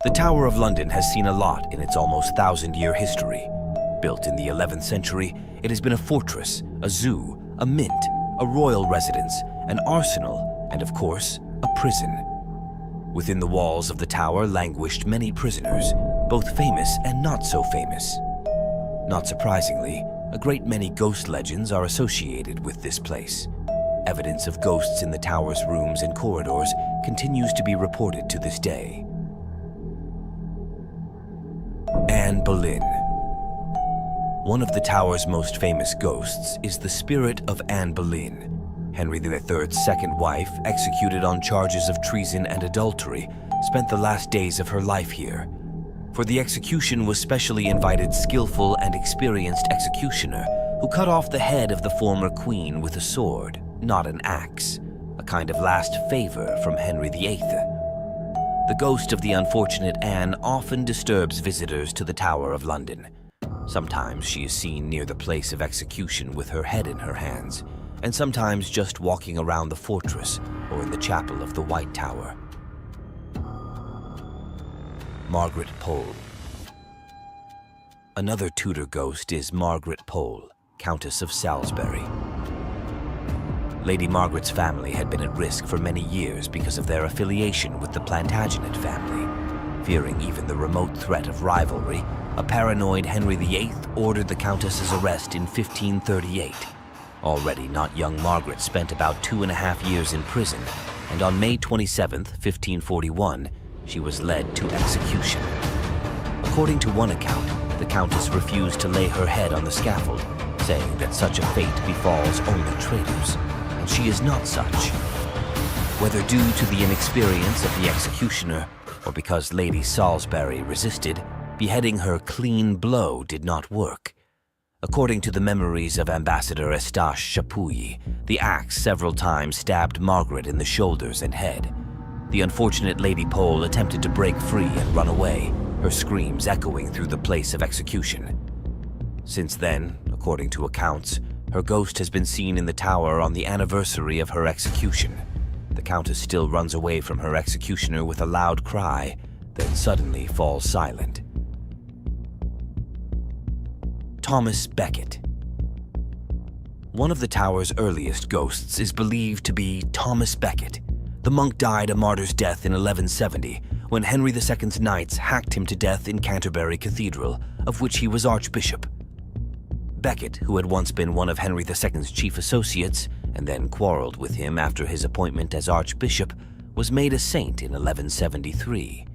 The Tower of London has seen a lot in its almost 1,000-year history. Built in the 11th century, it has been a fortress, a zoo, a mint, a royal residence, an arsenal, and of course, a prison. Within the walls of the tower languished many prisoners, both famous and not so famous. Not surprisingly, a great many ghost legends are associated with this place. Evidence of ghosts in the tower's rooms and corridors continues to be reported to this day. Anne Boleyn. One of the tower's most famous ghosts is the spirit of Anne Boleyn, Henry III's second wife, executed on charges of treason and adultery, spent the last days of her life here. For the execution was specially invited skillful and experienced executioner who cut off the head of the former queen with a sword, not an axe, a kind of last favor from Henry VIII. The ghost of the unfortunate Anne often disturbs visitors to the Tower of London. Sometimes she is seen near the place of execution with her head in her hands, and sometimes just walking around the fortress or in the chapel of the White Tower. Margaret Pole. Another Tudor ghost is Margaret Pole, Countess of Salisbury. Lady Margaret's family had been at risk for many years because of their affiliation with the Plantagenet family. Fearing even the remote threat of rivalry, a paranoid Henry VIII ordered the Countess's arrest in 1538. Already not young Margaret spent about 2.5 years in prison, and on May 27, 1541, she was led to execution. According to one account, the Countess refused to lay her head on the scaffold, saying that such a fate befalls only traitors, and she is not such. Whether due to the inexperience of the executioner, or because Lady Salisbury resisted, beheading her clean blow did not work. According to the memories of Ambassador Eustache Chapuis, the axe several times stabbed Margaret in the shoulders and head. The unfortunate Lady Pole attempted to break free and run away, her screams echoing through the place of execution. Since then, according to accounts, her ghost has been seen in the tower on the anniversary of her execution. The Countess still runs away from her executioner with a loud cry, then suddenly falls silent. Thomas Becket. One of the tower's earliest ghosts is believed to be Thomas Becket. The monk died a martyr's death in 1170 when Henry II's knights hacked him to death in Canterbury Cathedral, of which he was archbishop. Becket, who had once been one of Henry II's chief associates and then quarreled with him after his appointment as archbishop, was made a saint in 1173.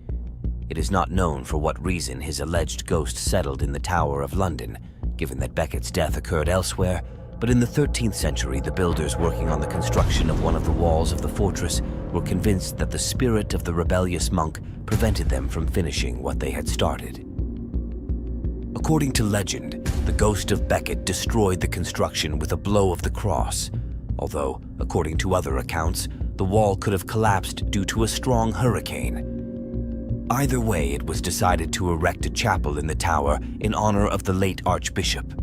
It is not known for what reason his alleged ghost settled in the Tower of London, given that Becket's death occurred elsewhere, but in the 13th century the builders working on the construction of one of the walls of the fortress were convinced that the spirit of the rebellious monk prevented them from finishing what they had started. According to legend, the ghost of Becket destroyed the construction with a blow of the cross, although, according to other accounts, the wall could have collapsed due to a strong hurricane. Either way, it was decided to erect a chapel in the tower in honor of the late archbishop.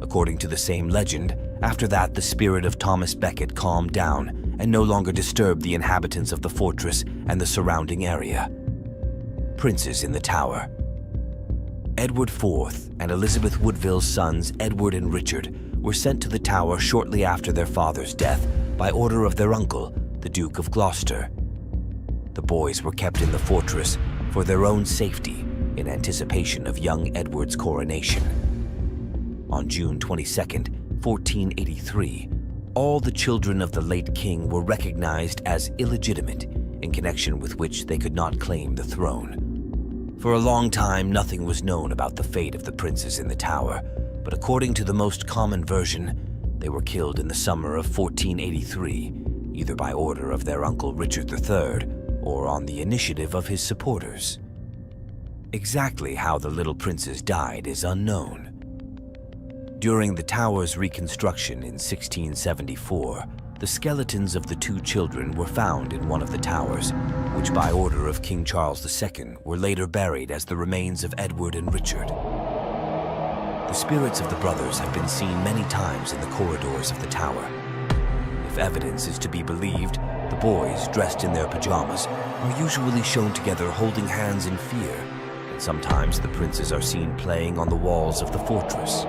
According to the same legend, after that the spirit of Thomas Becket calmed down and no longer disturbed the inhabitants of the fortress and the surrounding area. Princes in the tower. Edward IV and Elizabeth Woodville's sons Edward and Richard were sent to the tower shortly after their father's death by order of their uncle, the Duke of Gloucester. The boys were kept in the fortress for their own safety in anticipation of young Edward's coronation. On June 22, 1483, all the children of the late king were recognized as illegitimate, in connection with which they could not claim the throne. For a long time, nothing was known about the fate of the princes in the tower, but according to the most common version, they were killed in the summer of 1483, either by order of their uncle Richard III or on the initiative of his supporters. Exactly how the little princes died is unknown. During the tower's reconstruction in 1674, the skeletons of the two children were found in one of the towers, which by order of King Charles II were later buried as the remains of Edward and Richard. The spirits of the brothers have been seen many times in the corridors of the tower. If evidence is to be believed, The boys, dressed in their pajamas, are usually shown together holding hands in fear. Sometimes the princes are seen playing on the walls of the fortress.